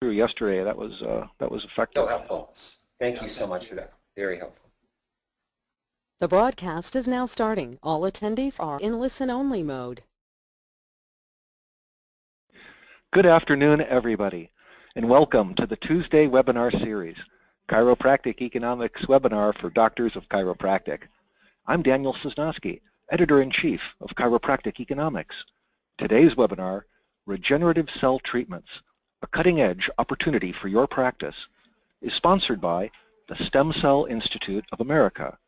through yesterday. That was effective. So helpful. Thank you so much for that. Very helpful. The broadcast is now starting. All attendees are in listen-only mode. Good afternoon, everybody, and welcome to the Tuesday webinar series, Chiropractic Economics Webinar for Doctors of Chiropractic. I'm Daniel Sosnowski, Editor-in-Chief of Chiropractic Economics. Today's webinar, Regenerative Cell Treatments, a cutting-edge opportunity for your practice, is sponsored by the Stem Cell Institute of America.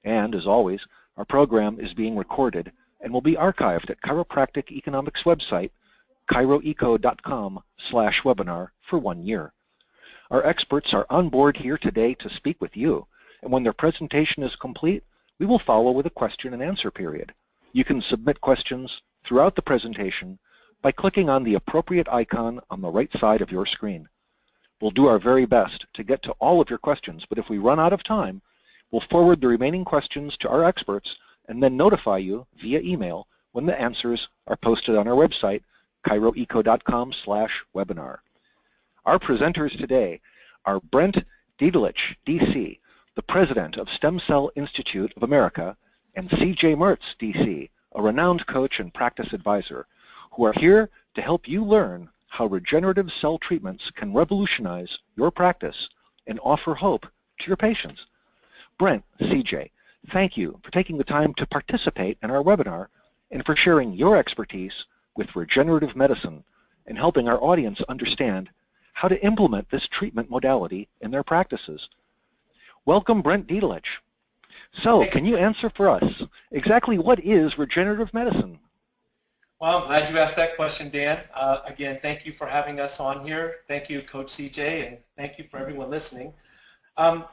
And, as always, our program is being recorded and will be archived at Chiropractic Economics website, chiroeco.com/webinar for 1 year. Our experts are on board here today to speak with you, and when their presentation is complete, we will follow with a question and answer period. You can submit questions throughout the presentation by clicking on the appropriate icon on the right side of your screen. We'll do our very best to get to all of your questions, but if we run out of time, we'll forward the remaining questions to our experts and then notify you via email when the answers are posted on our website, chiroeco.com/webinar. Our presenters today are Brent Diedelich, DC, the President of Stem Cell Institute of America, and C.J. Mertz, DC, a renowned coach and practice advisor, who are here to help you learn how regenerative cell treatments can revolutionize your practice and offer hope to your patients. Brent, C.J., thank you for taking the time to participate in our webinar and for sharing your expertise with regenerative medicine and helping our audience understand how to implement this treatment modality in their practices. Welcome, Brent Diedelich. So, can you answer for us exactly what is regenerative medicine? Well, I'm glad you asked that question, Dan. Again, thank you for having us on here. Thank you, Coach CJ, and thank you for everyone listening. To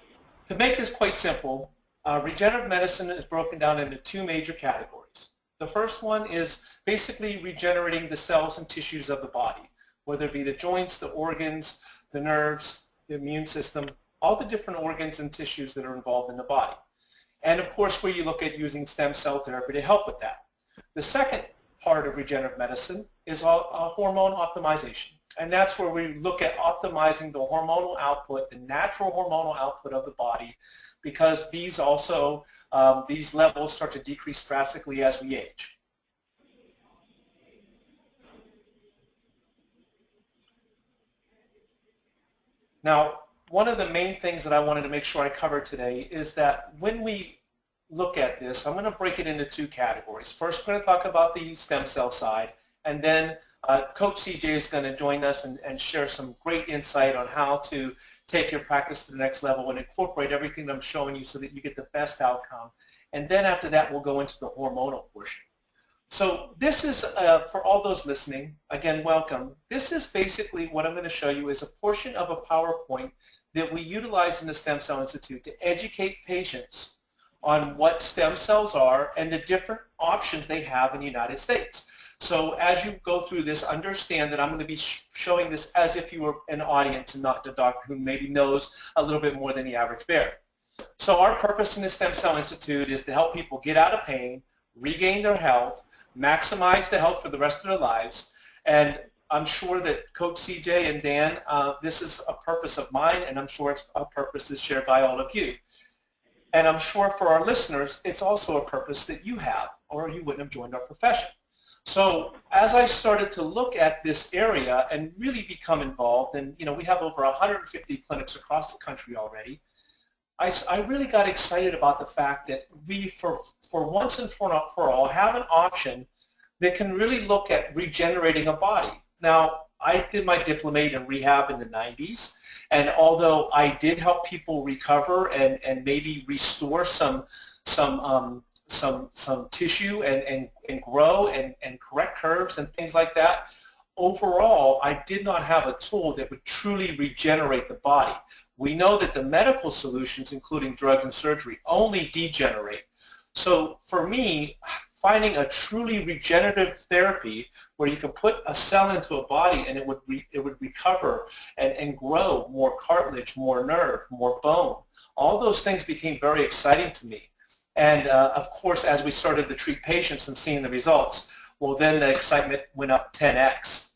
make this quite simple, regenerative medicine is broken down into two major categories. The first one is basically regenerating the cells and tissues of the body, whether it be the joints, the organs, the nerves, the immune system, all the different organs and tissues that are involved in the body. And of course, where you look at using stem cell therapy to help with that. The second part of regenerative medicine is hormone optimization. And that's where we look at optimizing the hormonal output, the natural hormonal output of the body, because these also, these levels start to decrease drastically as we age. Now, one of the main things that I wanted to make sure I covered today is that when we look at this, I'm going to break it into two categories. First, we're going to talk about the stem cell side, and then Coach CJ is going to join us and share some great insight on how to take your practice to the next level and incorporate everything that I'm showing you so that you get the best outcome. And then after that, we'll go into the hormonal portion. So this is, for all those listening, again, welcome. This is basically what I'm going to show you is a portion of a PowerPoint that we utilize in the Stem Cell Institute to educate patients on what stem cells are and the different options they have in the United States. So as you go through this, understand that I'm going to be showing this as if you were an audience and not the doctor who maybe knows a little bit more than the average bear. So our purpose in the Stem Cell Institute is to help people get out of pain, regain their health, maximize the health for the rest of their lives, and I'm sure that Coach CJ and Dan, this is a purpose of mine, and I'm sure it's a purpose that's shared by all of you. And I'm sure for our listeners, it's also a purpose that you have, or you wouldn't have joined our profession. So as I started to look at this area and really become involved, and we have over 150 clinics across the country already, I really got excited about the fact that we, for once and for all, have an option that can really look at regenerating a body. Now, I did my diplomate in rehab in the 90s, and although I did help people recover and maybe restore some tissue and grow and correct curves and things like that, overall, I did not have a tool that would truly regenerate the body. We know that the medical solutions, including drug and surgery, only degenerate. So for me, finding a truly regenerative therapy where you can put a cell into a body and it would recover and grow more cartilage, more nerve, more bone, all those things became very exciting to me. And of course, as we started to treat patients and seeing the results, well, then the excitement went up 10x.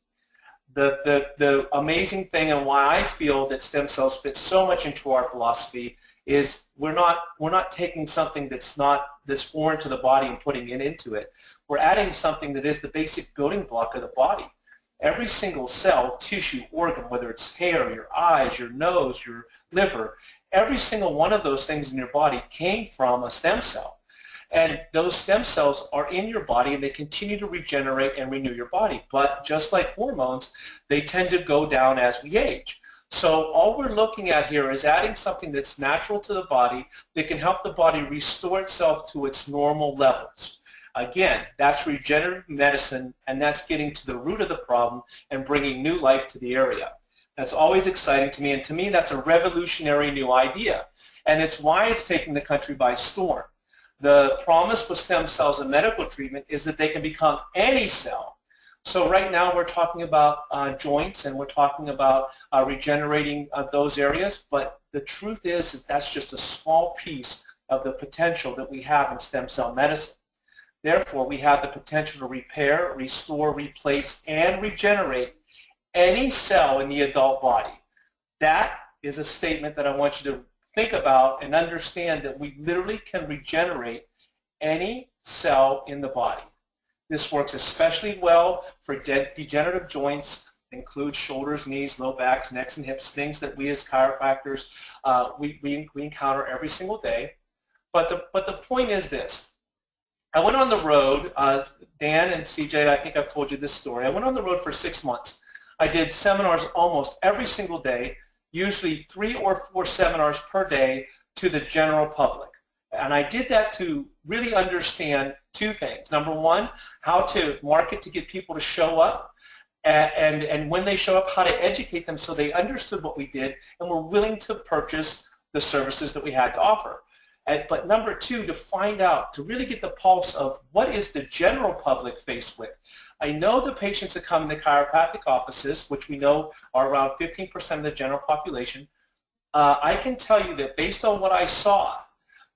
The amazing thing and why I feel that stem cells fit so much into our philosophy is we're not taking something that's foreign to the body and putting it into it. We're adding something that is the basic building block of the body. Every single cell, tissue, organ, whether it's hair, your eyes, your nose, your liver, every single one of those things in your body came from a stem cell. And those stem cells are in your body and they continue to regenerate and renew your body. But just like hormones, they tend to go down as we age. So all we're looking at here is adding something that's natural to the body that can help the body restore itself to its normal levels. Again, that's regenerative medicine, and that's getting to the root of the problem and bringing new life to the area. That's always exciting to me, and to me that's a revolutionary new idea. And it's why it's taking the country by storm. The promise with stem cells and medical treatment is that they can become any cell. So right now we're talking about joints, and we're talking about regenerating those areas, but the truth is that that's just a small piece of the potential that we have in stem cell medicine. Therefore, we have the potential to repair, restore, replace, and regenerate any cell in the adult body. That is a statement that I want you to think about and understand, that we literally can regenerate any cell in the body. This works especially well for degenerative joints, includes shoulders, knees, low backs, necks, and hips, things that we as chiropractors, we encounter every single day. But the point is this. I went on the road, Dan and CJ, I think I've told you this story. I went on the road for 6 months. I did seminars almost every single day, usually 3 or 4 seminars per day to the general public. And I did that to really understand 2 things. Number one, how to market to get people to show up, and when they show up, how to educate them so they understood what we did and were willing to purchase the services that we had to offer. But number 2, to find out, to really get the pulse of what is the general public faced with. I know the patients that come in the chiropractic offices, which we know are around 15% of the general population. I can tell you that based on what I saw,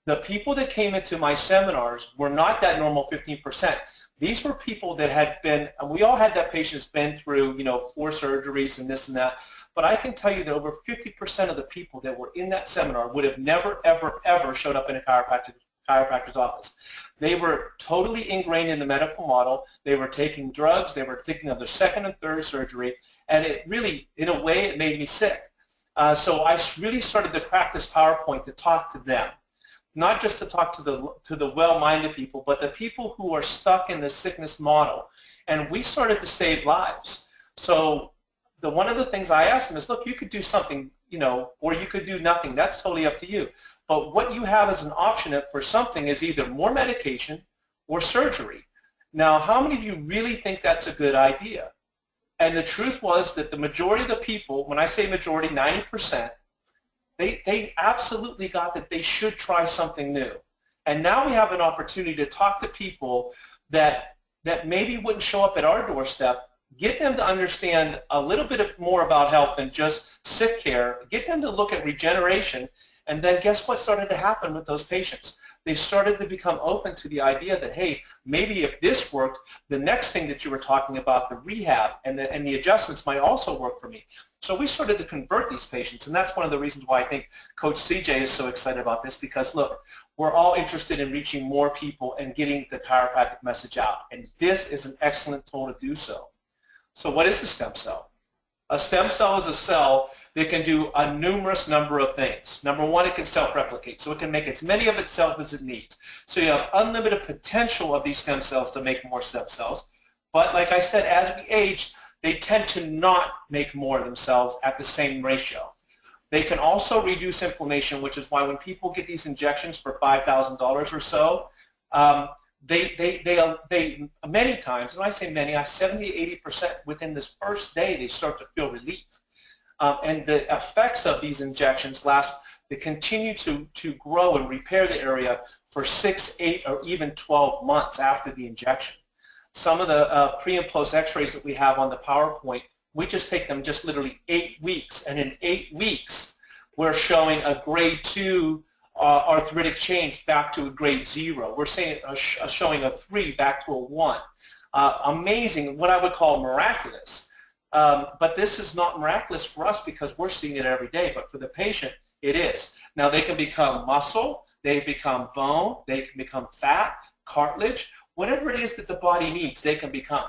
the people that came into my seminars were not that normal 15%. These were people that had been, and we all had that patients been through, 4 surgeries and this and that. But I can tell you that over 50% of the people that were in that seminar would have never, ever, ever showed up in a chiropractor's office. They were totally ingrained in the medical model. They were taking drugs. They were thinking of their 2nd and 3rd surgery. And it really, in a way, it made me sick. So I really started to craft this PowerPoint to talk to them. Not just to talk to the well-minded people, but the people who are stuck in the sickness model. And we started to save lives. So one of the things I asked them is, look, you could do something, or you could do nothing. That's totally up to you. But what you have as an option for something is either more medication or surgery. Now, how many of you really think that's a good idea? And the truth was that the majority of the people, when I say majority, 90%, they absolutely got that they should try something new. And now we have an opportunity to talk to people that maybe wouldn't show up at our doorstep, get them to understand a little bit more about health than just sick care, get them to look at regeneration, and then guess what started to happen with those patients? They started to become open to the idea that, hey, maybe if this worked, the next thing that you were talking about, the rehab and the adjustments might also work for me. So we started to convert these patients, and that's one of the reasons why I think Coach CJ is so excited about this, because look, we're all interested in reaching more people and getting the chiropractic message out, and this is an excellent tool to do so. So what is a stem cell? A stem cell is a cell that can do a numerous number of things. Number one, it can self-replicate, so it can make as many of itself as it needs. So you have unlimited potential of these stem cells to make more stem cells, but like I said, as we age, they tend to not make more of themselves at the same ratio. They can also reduce inflammation, which is why when people get these injections for $5,000 or so, they many times, and I say many, 70–80% within this first day, they start to feel relief. And the effects of these injections they continue to grow and repair the area for 6, 8, or even 12 months after the injection. Some of the pre and post x-rays that we have on the PowerPoint, we just take them just literally 8 weeks, and in 8 weeks we're showing a grade 2 arthritic change back to a grade 0. We're saying showing a 3 back to a 1. Amazing, what I would call miraculous. But this is not miraculous for us because we're seeing it every day, but for the patient, it is. Now, they can become muscle, they become bone, they can become fat, cartilage, whatever it is that the body needs, they can become.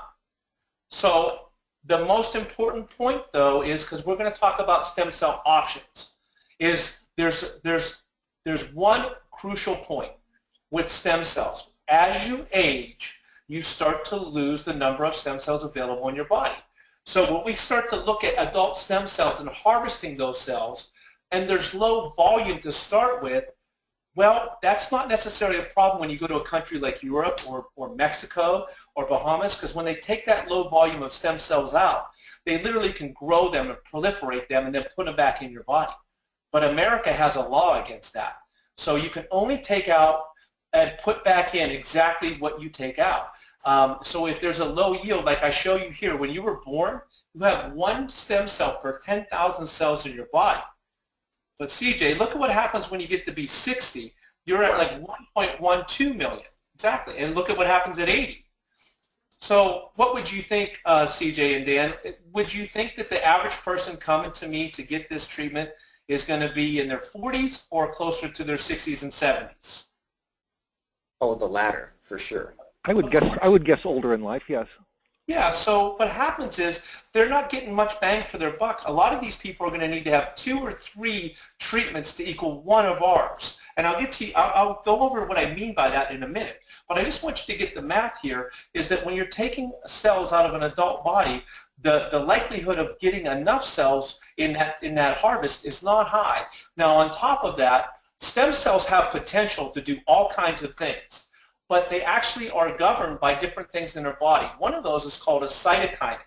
So the most important point, though, is because we're going to talk about stem cell options, is there's one crucial point with stem cells. As you age, you start to lose the number of stem cells available in your body. So when we start to look at adult stem cells and harvesting those cells, and there's low volume to start with, well, that's not necessarily a problem when you go to a country like Europe or Mexico or Bahamas, because when they take that low volume of stem cells out, they literally can grow them and proliferate them and then put them back in your body. But America has a law against that. So you can only take out and put back in exactly what you take out. So if there's a low yield, like I show you here, when you were born, you have 1 stem cell per 10,000 cells in your body. But CJ, look at what happens when you get to be 60. You're at like 1.12 million. Exactly. And look at what happens at 80. So what would you think, CJ and Dan? Would you think that the average person coming to me to get this treatment is going to be in their 40s or closer to their 60s and 70s? Oh, the latter, for sure. I would guess older in life, yes. Yeah, so what happens is they're not getting much bang for their buck. A lot of these people are going to need to have 2 or 3 treatments to equal 1 of ours. And I'll go over what I mean by that in a minute. But I just want you to get the math here, is that when you're taking cells out of an adult body, the likelihood of getting enough cells in that harvest is not high. Now, on top of that, stem cells have potential to do all kinds of things, but they actually are governed by different things in their body. One of those is called a cytokinin.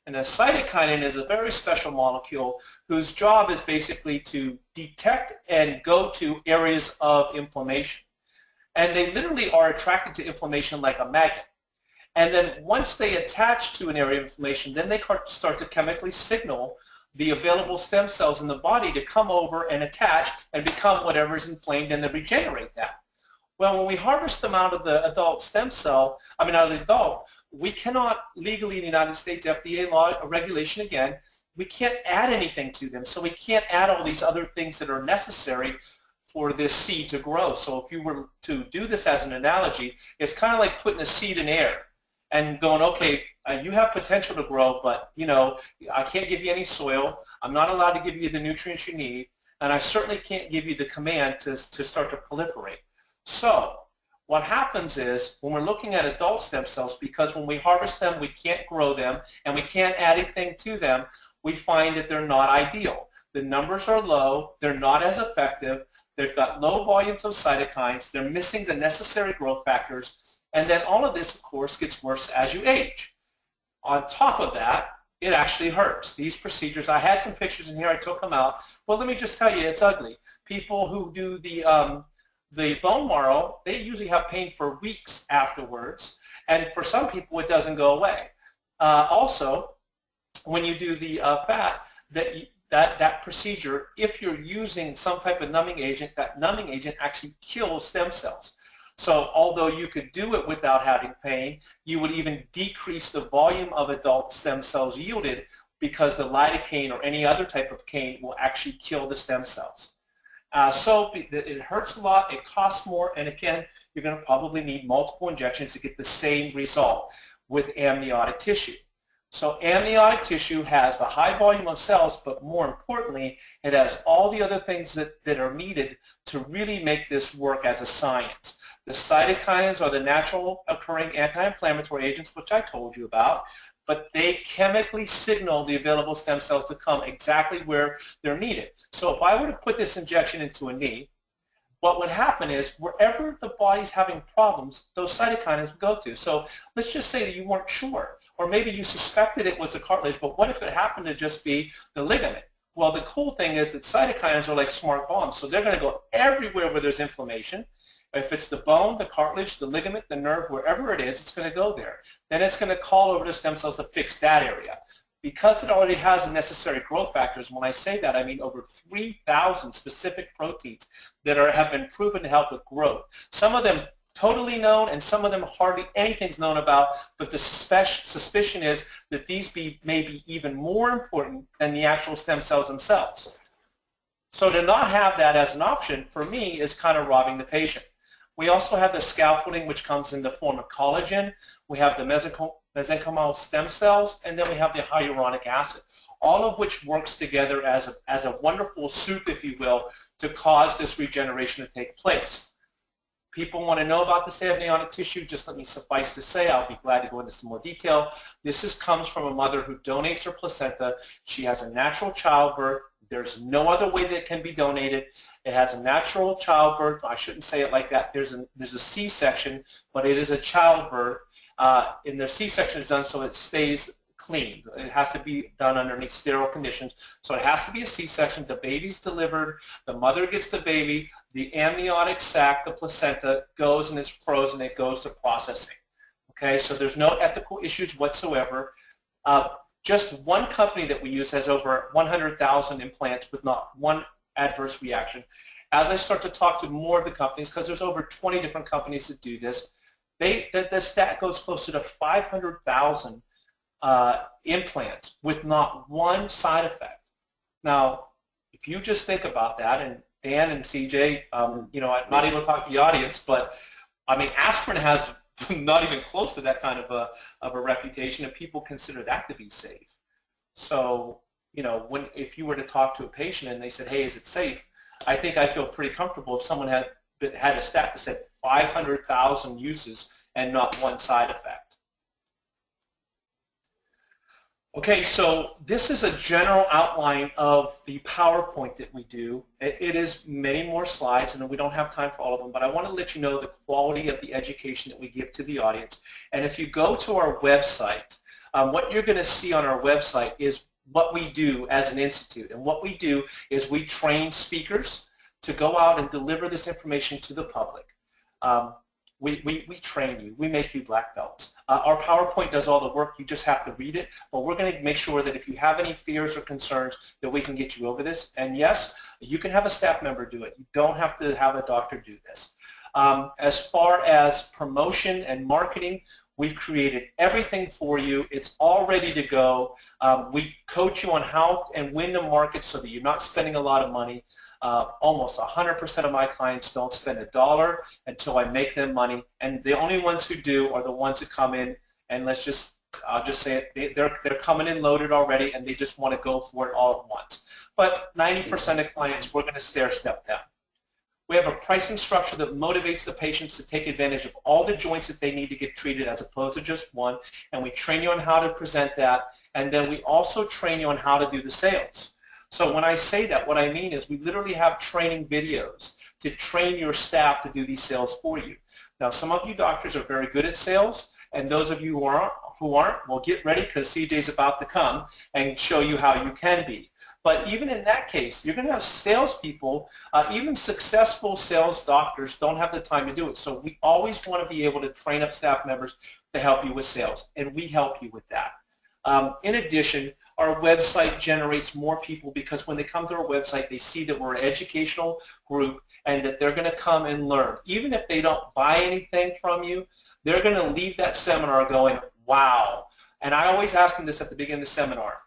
And a cytokinin is a very special molecule whose job is basically to detect and go to areas of inflammation. And they literally are attracted to inflammation like a magnet. And then once they attach to an area of inflammation, then they start to chemically signal the available stem cells in the body to come over and attach and become whatever is inflamed and then regenerate that. Well, when we harvest them out of the adult stem cell, out of the adult, we cannot legally in the United States, FDA law, a regulation again, we can't add anything to them. So we can't add all these other things that are necessary for this seed to grow. So if you were to do this as an analogy, it's kind of like putting a seed in air and going, okay, you have potential to grow, but I can't give you any soil. I'm not allowed to give you the nutrients you need, and I certainly can't give you the command to start to proliferate. So what happens is when we're looking at adult stem cells, because when we harvest them, we can't grow them and we can't add anything to them, we find that they're not ideal. The numbers are low, they're not as effective, they've got low volumes of cytokines, they're missing the necessary growth factors, and then all of this, of course, gets worse as you age. On top of that, it actually hurts. These procedures, I had some pictures in here, I took them out. Well, let me just tell you, it's ugly. People who do the bone marrow, they usually have pain for weeks afterwards, and for some people it doesn't go away. Also, when you do the fat, that procedure, if you're using some type of numbing agent, that numbing agent actually kills stem cells. So although you could do it without having pain, you would even decrease the volume of adult stem cells yielded because the lidocaine or any other type of cane will actually kill the stem cells. So it hurts a lot, it costs more, and again, you're going to probably need multiple injections to get the same result with amniotic tissue. So amniotic tissue has the high volume of cells, but more importantly, it has all the other things that are needed to really make this work as a science. The cytokines are the natural occurring anti-inflammatory agents, which I told you about, but they chemically signal the available stem cells to come exactly where they're needed. So if I were to put this injection into a knee, what would happen is wherever the body's having problems, those cytokines would go to. So let's just say that you weren't sure, or maybe you suspected it was the cartilage, but what if it happened to just be the ligament? Well, the cool thing is that cytokines are like smart bombs, so they're going to go everywhere where there's inflammation. If it's the bone, the cartilage, the ligament, the nerve, wherever it is, it's going to go there. Then it's going to call over the stem cells to fix that area. Because it already has the necessary growth factors, when I say that, I mean over 3,000 specific proteins that have been proven to help with growth. Some of them totally known, and some of them hardly anything's known about, but the suspicion is that these may be even more important than the actual stem cells themselves. So to not have that as an option, for me, is kind of robbing the patient. We also have the scaffolding, which comes in the form of collagen. We have the mesenchymal stem cells, and then we have the hyaluronic acid, all of which works together as a wonderful soup, if you will, to cause this regeneration to take place. People want to know about this amniotic tissue. Just let me suffice to say, I'll be glad to go into some more detail. This comes from a mother who donates her placenta. She has a natural childbirth. There's no other way that it can be donated. It has a natural childbirth. I shouldn't say it like that. There's a C-section, but it is a childbirth. And the C-section is done so it stays clean. It has to be done underneath sterile conditions. So it has to be a C-section. The baby's delivered. The mother gets the baby. The amniotic sac, the placenta, goes and is frozen. It goes to processing. Okay, so there's no ethical issues whatsoever. Just one company that we use has over 100,000 implants with not one adverse reaction. As I start to talk to more of the companies, because there's over 20 different companies that do this, the stat goes closer to 500,000 implants with not one side effect. Now, if you just think about that, and Dan and CJ, you know, I'm not able to talk to the audience, but I mean, aspirin has not even close to that kind of a reputation, and people consider that to be safe. So, you know, if you were to talk to a patient and they said, hey, is it safe? I think I feel pretty comfortable if someone had a stat that said 500,000 uses and not one side effect. Okay, so this is a general outline of the PowerPoint that we do. It is many more slides, and we don't have time for all of them, but I want to let you know the quality of the education that we give to the audience. And if you go to our website, what you're going to see on our website is what we do as an institute. And what we do is we train speakers to go out and deliver this information to the public. We train you. We make you black belts. Our PowerPoint does all the work. You just have to read it. But we're going to make sure that if you have any fears or concerns, that we can get you over this. And yes, you can have a staff member do it. You don't have to have a doctor do this. As far as promotion and marketing, we've created everything for you. It's all ready to go. We coach you on how and when to market so that you're not spending a lot of money. Almost 100% of my clients don't spend a dollar until I make them money, and the only ones who do are the ones that come in, and I'll just say it, they're coming in loaded already, and they just want to go for it all at once. But 90% of clients, we're going to stair-step them. We have a pricing structure that motivates the patients to take advantage of all the joints that they need to get treated as opposed to just one, and we train you on how to present that, and then we also train you on how to do the sales. So when I say that, what I mean is we literally have training videos to train your staff to do these sales for you. Now, some of you doctors are very good at sales, and those of you who aren't, well, get ready because CJ's about to come and show you how you can be. But even in that case, you're going to have salespeople, even successful sales doctors don't have the time to do it. So we always want to be able to train up staff members to help you with sales, and we help you with that. In addition, our website generates more people because when they come to our website, they see that we're an educational group and that they're going to come and learn. Even if they don't buy anything from you, they're going to leave that seminar going, wow. And I always ask them this at the beginning of the seminar.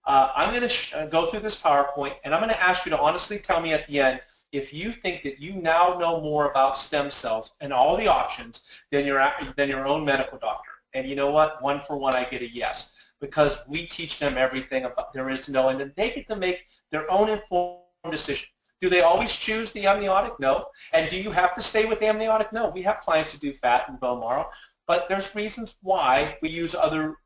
I'm going to go through this PowerPoint, and I'm going to ask you to honestly tell me at the end if you think that you now know more about stem cells and all the options than your own medical doctor. And you know what? One for one, I get a yes. Because we teach them everything about there is to know, and then they get to make their own informed decision. Do they always choose the amniotic? No. And do you have to stay with amniotic? No. We have clients who do fat and bone marrow, but there's reasons why we use other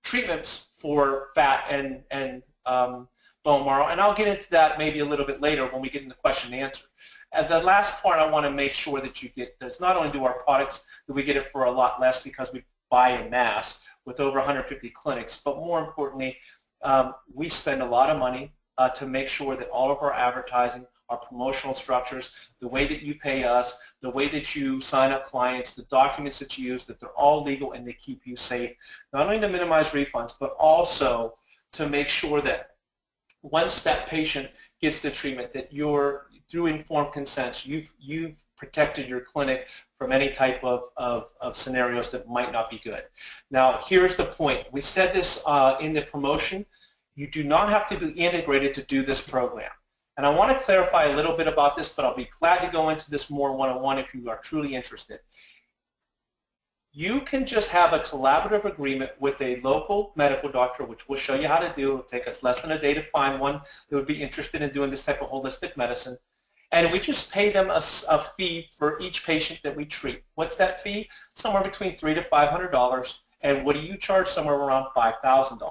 treatments for fat and bone marrow, and I'll get into that maybe a little bit later when we get into question and answer. And the last part I want to make sure that you get is not only do our products, do we get it for a lot less because we buy en masse with over 150 clinics, but more importantly, we spend a lot of money to make sure that all of our advertising, our promotional structures, the way that you pay us, the way that you sign up clients, the documents that you use, that they're all legal and they keep you safe, not only to minimize refunds, but also to make sure that once that patient gets the treatment, that through informed consent, you've protected your clinic from any type of scenarios that might not be good. Now, here's the point. We said this in the promotion. You do not have to be integrated to do this program. And I want to clarify a little bit about this, but I'll be glad to go into this more one-on-one if you are truly interested. You can just have a collaborative agreement with a local medical doctor, which we'll show you how to do. It'll take us less than a day to find one that would be interested in doing this type of holistic medicine. And we just pay them a fee for each patient that we treat. What's that fee? Somewhere between $300 to $500. And what do you charge? Somewhere around $5,000.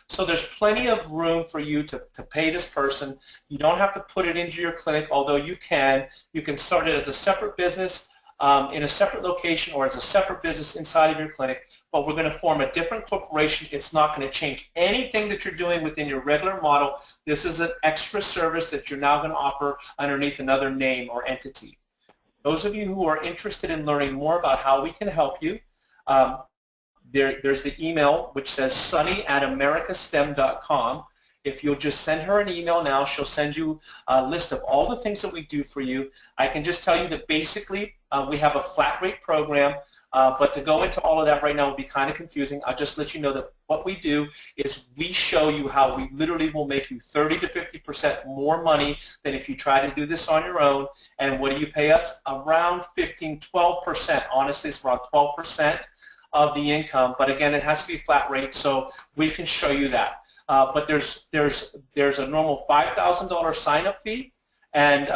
So there's plenty of room for you to pay this person. You don't have to put it into your clinic, although you can. You can start it as a separate business in a separate location or as a separate business inside of your clinic, but we're going to form a different corporation. It's not going to change anything that you're doing within your regular model. This is an extra service that you're now going to offer underneath another name or entity. Those of you who are interested in learning more about how we can help you, there's the email which says sunny@americastem.com. If you'll just send her an email now, she'll send you a list of all the things that we do for you. I can just tell you that basically we have a flat rate program, but to go into all of that right now would be kind of confusing. I'll just let you know that what we do is we show you how we literally will make you 30 to 50% more money than if you try to do this on your own. And what do you pay us? Around 15, 12%. Honestly, it's around 12% of the income, but again, it has to be flat rate, so we can show you that. But there's a normal $5,000 sign-up fee, and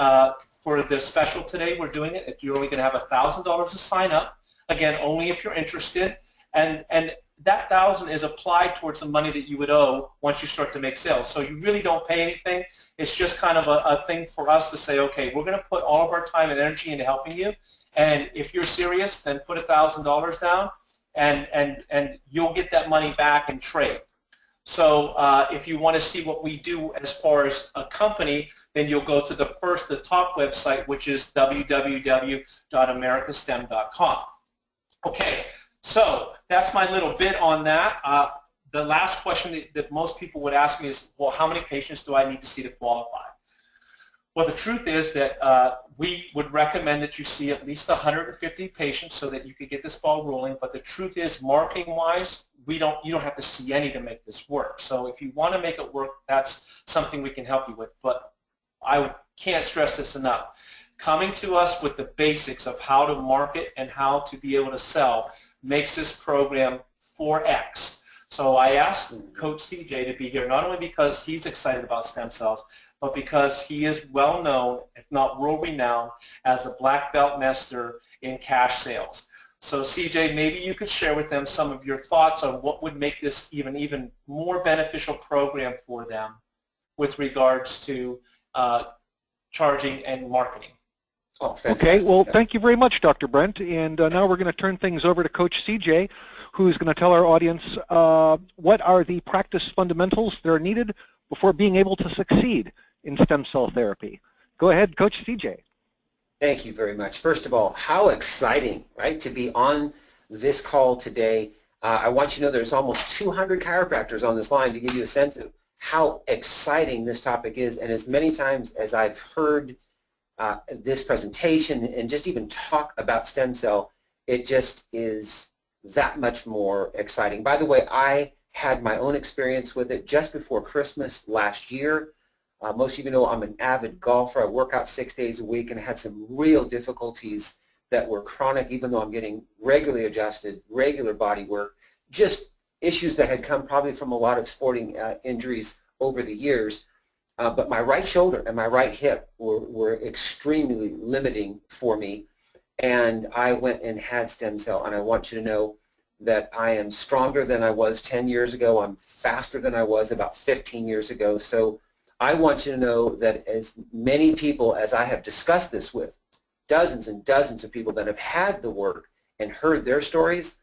for the special today, we're doing it. You're only going to have $1,000 to sign up. Again, only if you're interested, and that $1,000 is applied towards the money that you would owe once you start to make sales. So you really don't pay anything. It's just kind of a thing for us to say, okay, we're going to put all of our time and energy into helping you, and if you're serious, then put $1,000 down. And you'll get that money back in trade. So if you want to see what we do as far as a company, then you'll go to the top website, which is www.americastem.com. Okay, so that's my little bit on that. The last question that most people would ask me is, well, how many patients do I need to see to qualify? Well, the truth is that we would recommend that you see at least 150 patients so that you could get this ball rolling. But the truth is, marketing-wise, you don't have to see any to make this work. So if you want to make it work, that's something we can help you with. But I can't stress this enough. Coming to us with the basics of how to market and how to be able to sell makes this program 4X. So I asked Coach CJ to be here not only because he's excited about stem cells, but because he is well known, if not world renowned, as a black belt master in cash sales. So CJ, maybe you could share with them some of your thoughts on what would make this even more beneficial program for them with regards to charging and marketing. Oh, fantastic. Okay, well, thank you very much, Dr. Brent. And now we're going to turn things over to Coach CJ, who's going to tell our audience what are the practice fundamentals that are needed before being able to succeed in stem cell therapy. Go ahead, Coach CJ. Thank you very much. First of all, how exciting, right, to be on this call today. I want you to know there's almost 200 chiropractors on this line to give you a sense of how exciting this topic is. And as many times as I've heard this presentation and just even talk about stem cell, it just is that much more exciting. By the way, I had my own experience with it just before Christmas last year. Most of you know I'm an avid golfer. I work out 6 days a week, and I had some real difficulties that were chronic, even though I'm getting regularly adjusted, regular body work, just issues that had come probably from a lot of sporting injuries over the years. But my right shoulder and my right hip were extremely limiting for me, and I went and had stem cell, and I want you to know that I am stronger than I was 10 years ago. I'm faster than I was about 15 years ago. So I want you to know that as many people as I have discussed this with, dozens and dozens of people that have had the work and heard their stories,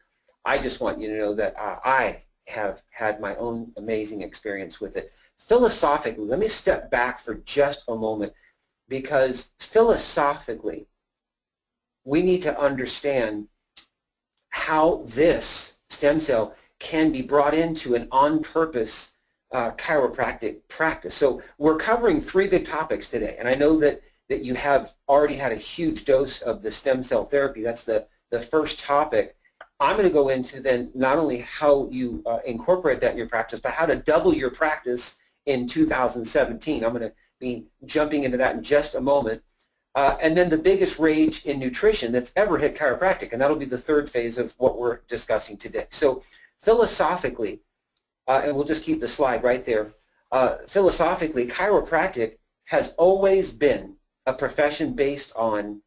I just want you to know that I have had my own amazing experience with it. Philosophically, let me step back for just a moment, because philosophically, we need to understand how this stem cell can be brought into an on-purpose chiropractic practice. So we're covering three big topics today, and I know that that you have already had a huge dose of the stem cell therapy. That's the first topic. I'm going to go into then not only how you incorporate that in your practice, but how to double your practice in 2017. I'm going to be jumping into that in just a moment. And then the biggest rage in nutrition that's ever hit chiropractic, and that'll be the third phase of what we're discussing today. So philosophically, and we'll just keep the slide right there, philosophically, chiropractic has always been a profession based on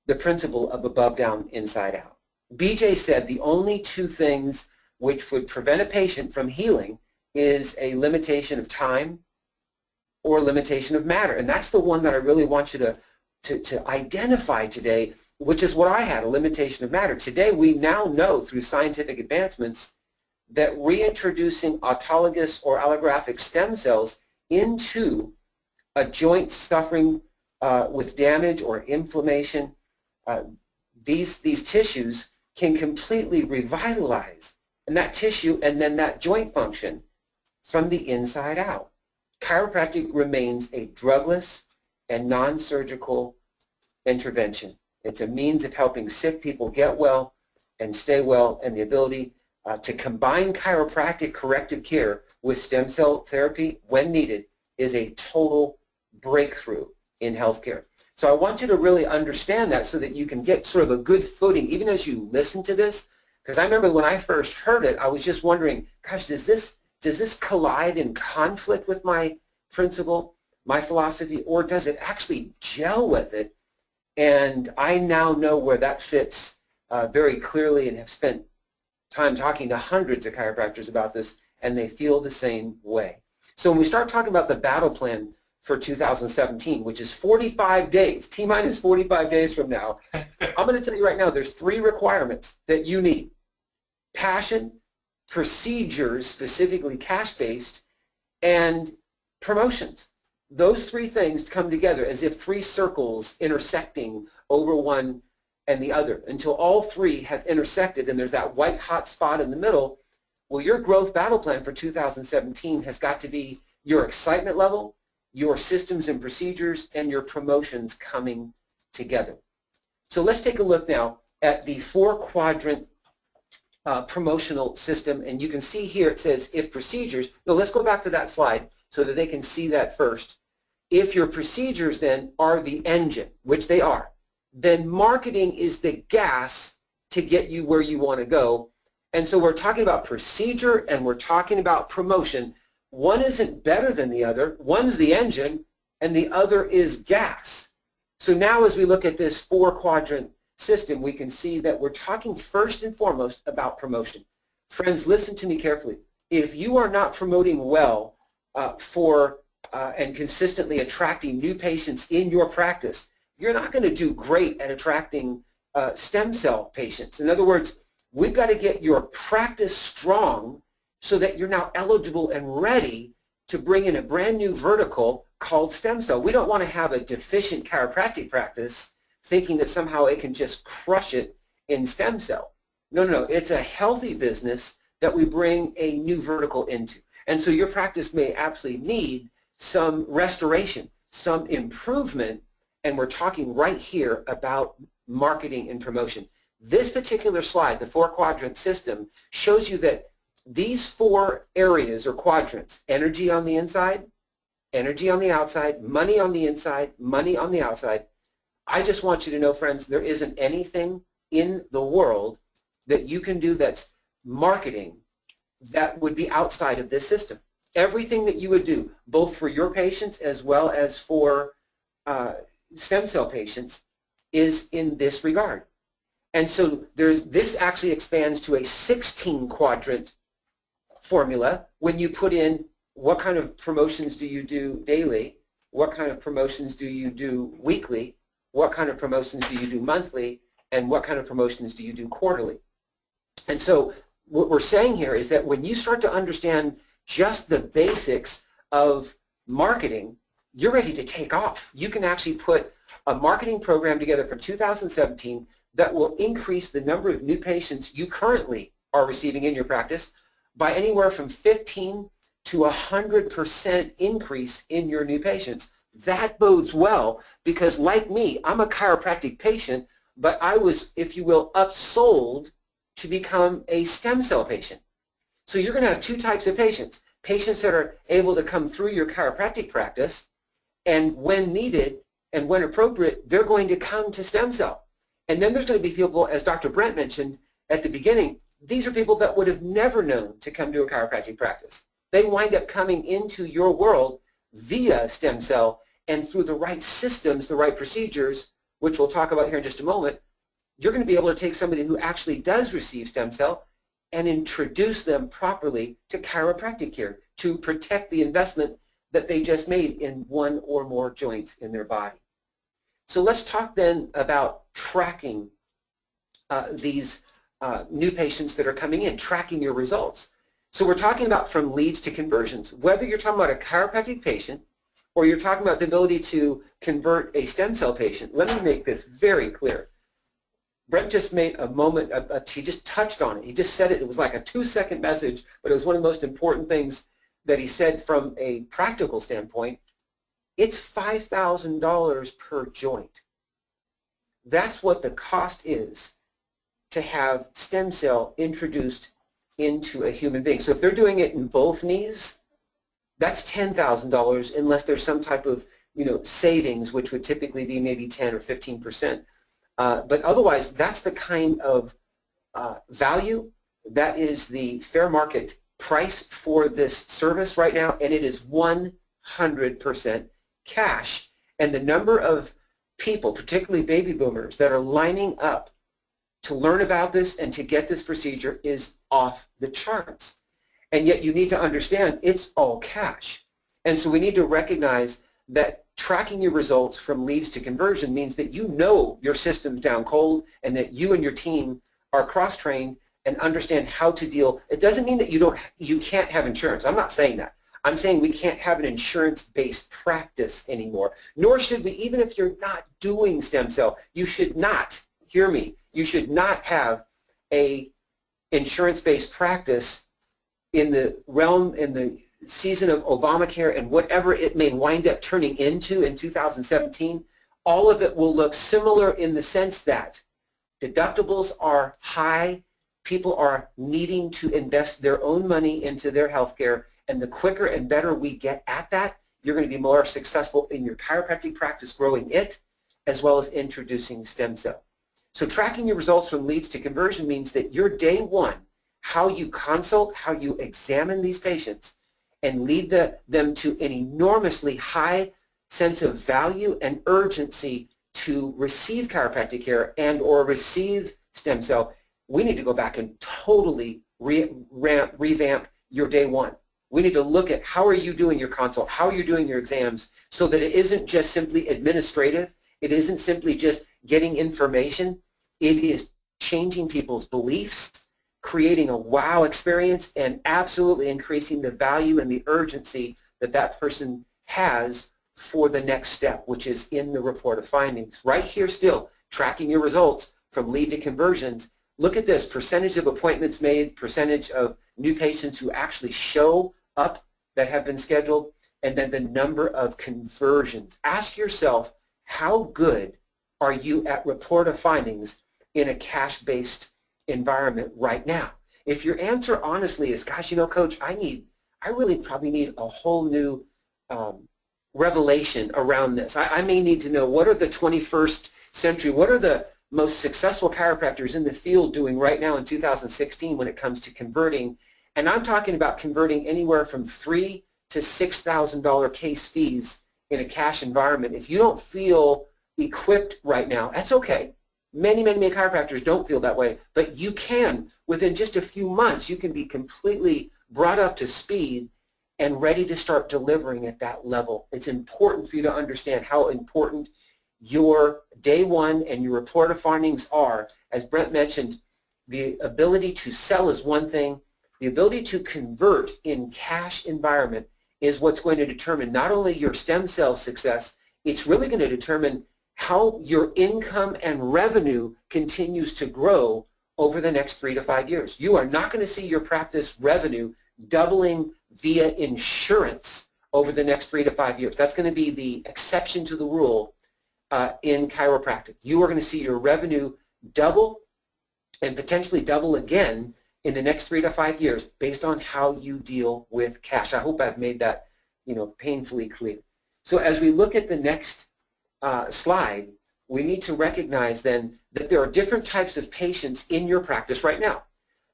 the principle of above, down, inside out. BJ said the only two things which would prevent a patient from healing is a limitation of time or limitation of matter. And that's the one that I really want you to identify today, which is what I had, a limitation of matter. Today we now know through scientific advancements that reintroducing autologous or allographic stem cells into a joint suffering with damage or inflammation, these tissues can completely revitalize and that tissue and then that joint function from the inside out. Chiropractic remains a drugless and non-surgical intervention. It's a means of helping sick people get well and stay well, and the ability to combine chiropractic corrective care with stem cell therapy when needed is a total breakthrough in healthcare. So I want you to really understand that so that you can get sort of a good footing even as you listen to this, because I remember when I first heard it, I was just wondering, gosh, does this collide in conflict with my principle, my philosophy, or does it actually gel with it? And I now know where that fits very clearly, and have spent time talking to hundreds of chiropractors about this, and they feel the same way. So when we start talking about the battle plan for 2017, which is 45 days, T-minus 45 days from now, I'm going to tell you right now, there's 3 requirements that you need. Passion, procedures, specifically cash-based, and promotions. Those 3 things come together as if 3 circles intersecting over one and the other until all 3 have intersected and there's that white hot spot in the middle. Well, your growth battle plan for 2017 has got to be your excitement level, your systems and procedures, and your promotions coming together. So let's take a look now at the 4-quadrant promotional system, and you can see here it says if procedures, no, let's go back to that slide so that they can see that first. If your procedures then are the engine, which they are, then marketing is the gas to get you where you want to go. And so we're talking about procedure and we're talking about promotion. One isn't better than the other. One's the engine and the other is gas. So now as we look at this 4-quadrant system, we can see that we're talking first and foremost about promotion. Friends, listen to me carefully. If you are not promoting well and consistently attracting new patients in your practice, you're not going to do great at attracting stem cell patients. In other words, we've got to get your practice strong so that you're now eligible and ready to bring in a brand new vertical called stem cell. We don't want to have a deficient chiropractic practice thinking that somehow it can just crush it in stem cell. No, no, no. It's a healthy business that we bring a new vertical into. And so your practice may absolutely need some restoration, some improvement, and we're talking right here about marketing and promotion. This particular slide, the 4-quadrant system, shows you that these 4 areas or quadrants, energy on the inside, energy on the outside, money on the inside, money on the outside. I just want you to know, friends, there isn't anything in the world that you can do that's marketing that would be outside of this system. Everything that you would do, both for your patients as well as for stem cell patients, is in this regard. And so this actually expands to a 16-quadrant formula when you put in what kind of promotions do you do daily, what kind of promotions do you do weekly, what kind of promotions do you do monthly, and what kind of promotions do you do quarterly. And so what we're saying here is that when you start to understand just the basics of marketing, you're ready to take off. You can actually put a marketing program together for 2017 that will increase the number of new patients you currently are receiving in your practice by anywhere from 15 to 100% increase in your new patients That bodes well because, like me, I'm a chiropractic patient, but I was, if you will, upsold to become a stem cell patient. So you're going to have two types of patients. Patients that are able to come through your chiropractic practice, and when needed and when appropriate, they're going to come to stem cell. And then there's going to be people, as Dr. Brent mentioned at the beginning, these are people that would have never known to come to a chiropractic practice. They wind up coming into your world via stem cell, and through the right systems, the right procedures, which we'll talk about here in just a moment, you're going to be able to take somebody who actually does receive stem cell and introduce them properly to chiropractic care to protect the investment that they just made in one or more joints in their body. So let's talk then about tracking these new patients that are coming in, tracking your results. So we're talking about from leads to conversions. Whether you're talking about a chiropractic patient or you're talking about the ability to convert a stem cell patient, let me make this very clear. Brent just made a moment, he just touched on it. He just said it. It was like a 2-second message, but it was one of the most important things that he said from a practical standpoint. It's $5,000 per joint. That's what the cost is to have stem cell introduced into a human being. So if they're doing it in both knees, that's $10,000 unless there's some type of savings, which would typically be maybe 10 or 15%. But otherwise, that's the kind of value, that is the fair market price for this service right now, and it is 100% cash. And the number of people, particularly baby boomers, that are lining up to learn about this and to get this procedure is off the charts. And yet you need to understand it's all cash. And so we need to recognize that tracking your results from leads to conversion means that you know your system's down cold and that you and your team are cross-trained and understand how to deal. It doesn't mean that you can't have insurance. I'm not saying that. I'm saying we can't have an insurance-based practice anymore, nor should we, even if you're not doing stem cell. You should not, hear me, you should not have a insurance-based practice in the realm, in the season of Obamacare and whatever it may wind up turning into in 2017. All of it will look similar in the sense that deductibles are high, people are needing to invest their own money into their health care, and the quicker and better we get at that, you're going to be more successful in your chiropractic practice growing it, as well as introducing stem cell. So tracking your results from leads to conversion means that your day one, how you consult, how you examine these patients, and lead them to an enormously high sense of value and urgency to receive chiropractic care and or receive stem cell. We need to go back and totally revamp your day one. We need to look at how are you doing your consult, how are you doing your exams, so that it isn't just simply administrative, it isn't simply just getting information, it is changing people's beliefs, creating a wow experience, and absolutely increasing the value and the urgency that that person has for the next step, which is in the report of findings. Right here still, tracking your results from lead to conversions. Look at this, percentage of appointments made, percentage of new patients who actually show up that have been scheduled, and then the number of conversions. Ask yourself, how good are you at report of findings in a cash-based environment right now? If your answer honestly is, gosh, Coach, I really probably need a whole new revelation around this. I may need to know, what are the 21st century, what are the most successful chiropractors in the field doing right now in 2016 when it comes to converting? And I'm talking about converting anywhere from $3,000 to $6,000 case fees in a cash environment. If you don't feel equipped right now, that's okay. Many chiropractors don't feel that way, but you can, within just a few months, you can be completely brought up to speed and ready to start delivering at that level. It's important for you to understand how important your day one and your report of findings are. As Brent mentioned, the ability to sell is one thing. The ability to convert in cash environment is what's going to determine not only your stem cell success, it's really going to determine how your income and revenue continues to grow over the next 3 to 5 years. You are not going to see your practice revenue doubling via insurance over the next 3 to 5 years. That's going to be the exception to the rule in chiropractic. You are going to see your revenue double and potentially double again in the next 3 to 5 years based on how you deal with cash. I hope I've made that, painfully clear. So as we look at the next slide, we need to recognize then that there are different types of patients in your practice right now.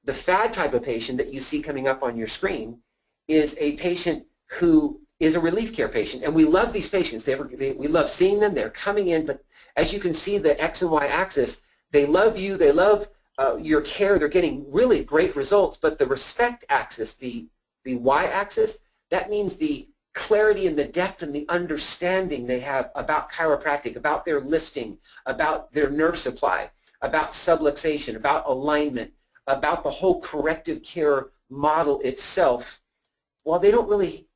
The fad type of patient that you see coming up on your screen is a patient who is a relief care patient, and we love these patients. We love seeing them. They're coming in, but as you can see, the X and Y axis, they love you. They love your care. They're getting really great results, but the respect axis, the Y axis, that means the clarity and the depth and the understanding they have about chiropractic, about their listing, about their nerve supply, about subluxation, about alignment, about the whole corrective care model itself. Well, they don't really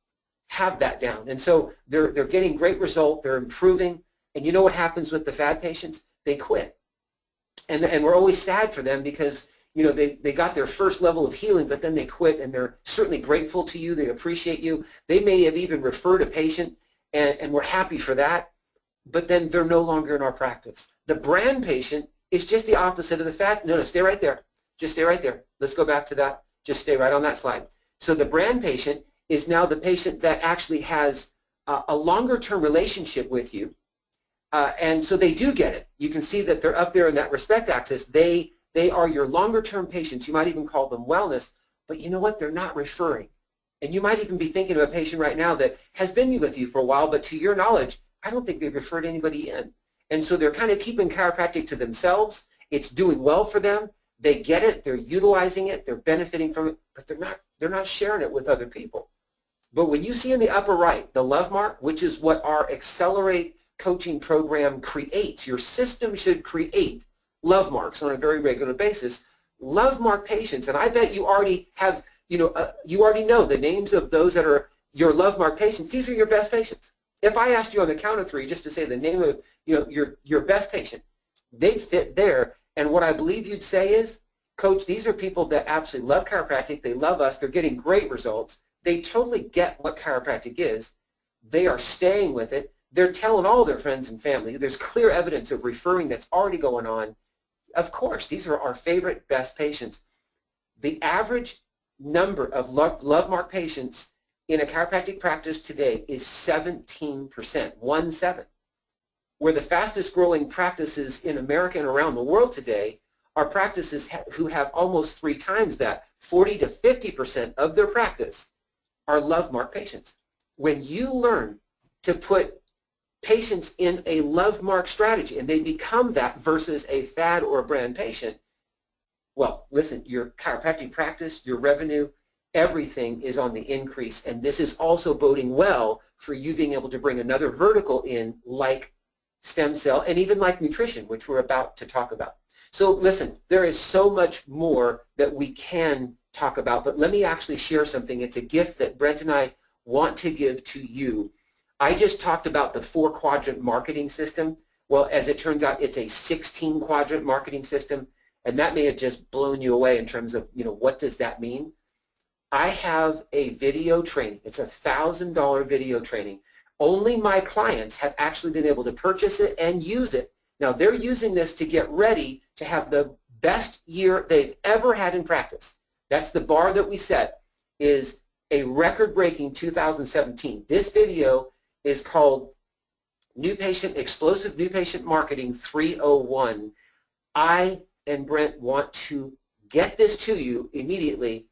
have that down, and so they're getting great result. They're improving, and you know what happens with the fad patients? They quit, and we're always sad for them because they got their first level of healing, but then they quit, and they're certainly grateful to you. They appreciate you. They may have even referred a patient, and we're happy for that, but then they're no longer in our practice. The brand patient is just the opposite of the fad. No, stay right there. Just stay right there. Let's go back to that. Just stay right on that slide. So the brand patient is now the patient that actually has a longer-term relationship with you, and so they do get it. You can see that they're up there in that respect axis. They are your longer-term patients. You might even call them wellness, but you know what? They're not referring. And you might even be thinking of a patient right now that has been with you for a while, but to your knowledge, I don't think they've referred anybody in. And so they're kind of keeping chiropractic to themselves. It's doing well for them. They get it. They're utilizing it. They're benefiting from it, but they're not sharing it with other people. But when you see in the upper right, the love mark, which is what our Accelerate coaching program creates, your system should create love marks on a very regular basis. Love mark patients, and I bet you already have, you already know the names of those that are your love mark patients. These are your best patients. If I asked you on the count of 3 just to say the name of your best patient, they'd fit there. And what I believe you'd say is, Coach, these are people that absolutely love chiropractic. They love us. They're getting great results. They totally get what chiropractic is. They are staying with it. They're telling all their friends and family. There's clear evidence of referring that's already going on. Of course, these are our favorite, best patients. The average number of love mark patients in a chiropractic practice today is 17%, 1-7. Where the fastest growing practices in America and around the world today are practices who have almost 3 times that. 40 to 50% of their practice are love mark patients. When you learn to put patients in a love mark strategy and they become that versus a fad or a brand patient, well, listen, your chiropractic practice, your revenue, everything is on the increase, and this is also boding well for you being able to bring another vertical in like stem cell and even like nutrition, which we're about to talk about. So listen, there is so much more that we can talk about, but let me actually share something. It's a gift that Brent and I want to give to you. I just talked about the 4-quadrant marketing system. Well, as it turns out, it's a 16-quadrant marketing system, and that may have just blown you away in terms of, what does that mean? I have a video training. It's a $1,000 video training. Only my clients have actually been able to purchase it and use it. Now, they're using this to get ready to have the best year they've ever had in practice. That's the bar that we set, is a record-breaking 2017. This video is called Explosive New Patient Marketing 301. I and Brent want to get this to you immediately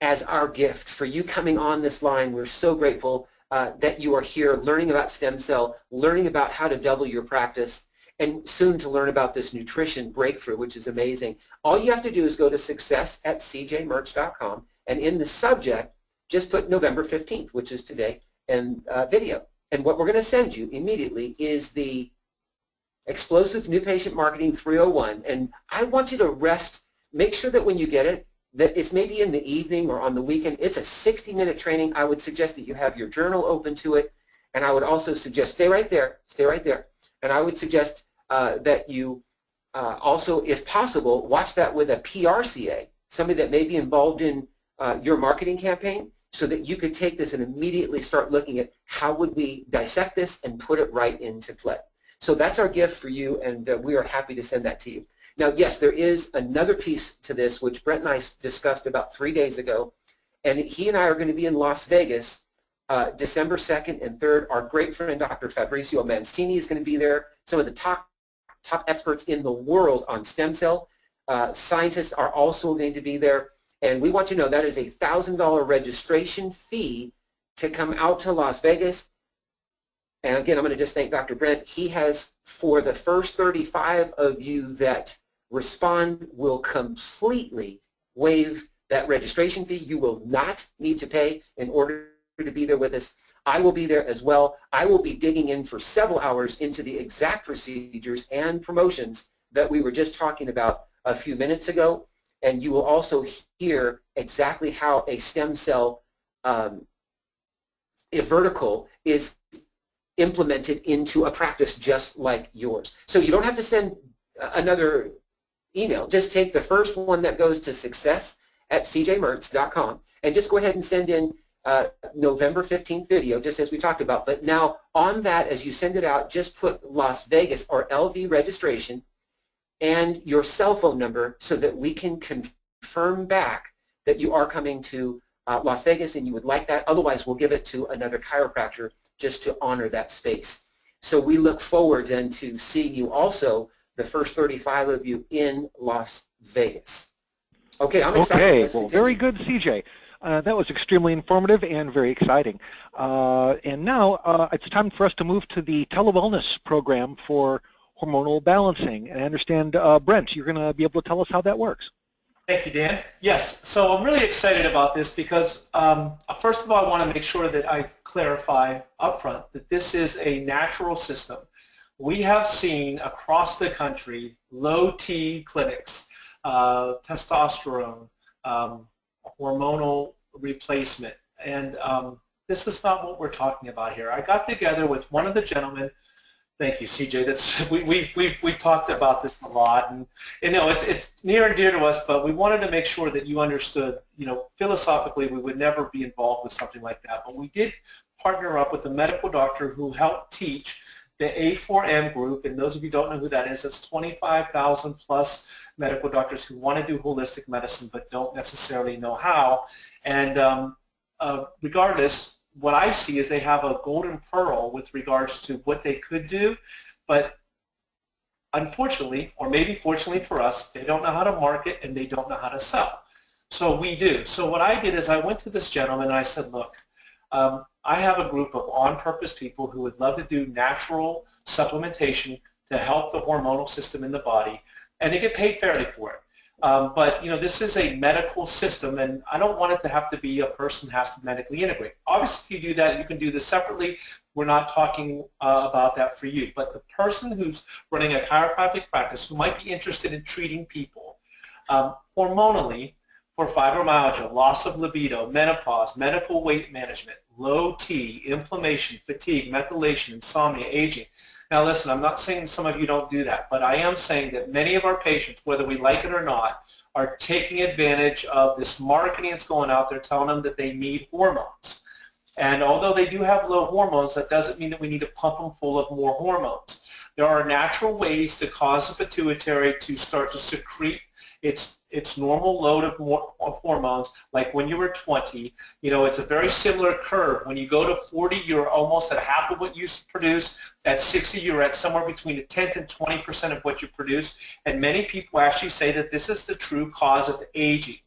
as our gift for you coming on this line. We're so grateful that you are here learning about stem cell, learning about how to double your practice, and soon to learn about this nutrition breakthrough, which is amazing. All you have to do is go to success@cjmerch.com, and in the subject, just put November 15th, which is today, and video. And what we're going to send you immediately is the Explosive New Patient Marketing 301. And I want you to make sure that when you get it, that it's maybe in the evening or on the weekend. It's a 60-minute training. I would suggest that you have your journal open to it. And I would also suggest, stay right there. And I would suggest that you also, if possible, watch that with a PRCA, somebody that may be involved in your marketing campaign, so that you could take this and immediately start looking at how would we dissect this and put it right into play. So that's our gift for you, and we are happy to send that to you. Now, yes, there is another piece to this, which Brent and I discussed about 3 days ago, and he and I are going to be in Las Vegas December 2nd and 3rd. Our great friend Dr. Fabrizio Mancini is going to be there. Some of the top experts in the world on stem cell scientists are also going to be there. And we want you to know that is a $1,000 registration fee to come out to Las Vegas. And again, I'm going to just thank Dr. Brent. He has, for the first 35 of you that respond, will completely waive that registration fee. You will not need to pay in order to be there with us. I will be there as well. I will be digging in for several hours into the exact procedures and promotions that we were just talking about a few minutes ago. And you will also hear exactly how a stem cell a vertical is implemented into a practice just like yours. So you don't have to send another email. Just take the first one that goes to success@cjmertz.com and just go ahead and send in November 15th video, just as we talked about. But now on that, as you send it out, just put Las Vegas or LV registration and your cell phone number so that we can confirm back that you are coming to Las Vegas and you would like that. Otherwise, we'll give it to another chiropractor just to honor that space. So we look forward then to seeing you also, the first 35 of you, in Las Vegas. Okay, I'm excited. Okay, well, very good, CJ. That was extremely informative and very exciting. And now it's time for us to move to the telewellness program for hormonal balancing. And I understand, Brent, you're going to be able to tell us how that works. Thank you, Dan. Yes, so I'm really excited about this because, first of all, I want to make sure that I clarify up front that this is a natural system. We have seen across the country low T clinics, testosterone, hormonal replacement, and this is not what we're talking about here. I got together with one of the gentlemen. Thank you, CJ. That's we've talked about this a lot, and you know it's near and dear to us. But we wanted to make sure that you understood. You know, philosophically, we would never be involved with something like that. But we did partner up with a medical doctor who helped teach the A4M group. And those of you who don't know who that is, it's 25,000 plus medical doctors who want to do holistic medicine but don't necessarily know how. And regardless, what I see is they have a golden pearl with regards to what they could do, but unfortunately, or maybe fortunately for us, they don't know how to market and they don't know how to sell. So we do. So what I did is I went to this gentleman and I said, look, I have a group of on-purpose people who would love to do natural supplementation to help the hormonal system in the body, and they get paid fairly for it. But you know, this is a medical system, and I don't want it to have to be a person has to medically integrate. Obviously, if you do that, you can do this separately. We're not talking about that for you. But the person who's running a chiropractic practice who might be interested in treating people hormonally for fibromyalgia, loss of libido, menopause, medical weight management, low T, inflammation, fatigue, methylation, insomnia, aging. Now listen, I'm not saying some of you don't do that, but I am saying that many of our patients, whether we like it or not, are taking advantage of this marketing that's going out there telling them that they need hormones. And although they do have low hormones, that doesn't mean that we need to pump them full of more hormones. There are natural ways to cause the pituitary to start to secrete its normal load of hormones, like when you were 20. You know, it's a very similar curve. When you go to 40, you're almost at half of what you produce. At 60, you're at somewhere between a 10th and 20% of what you produce. And many people actually say that this is the true cause of aging.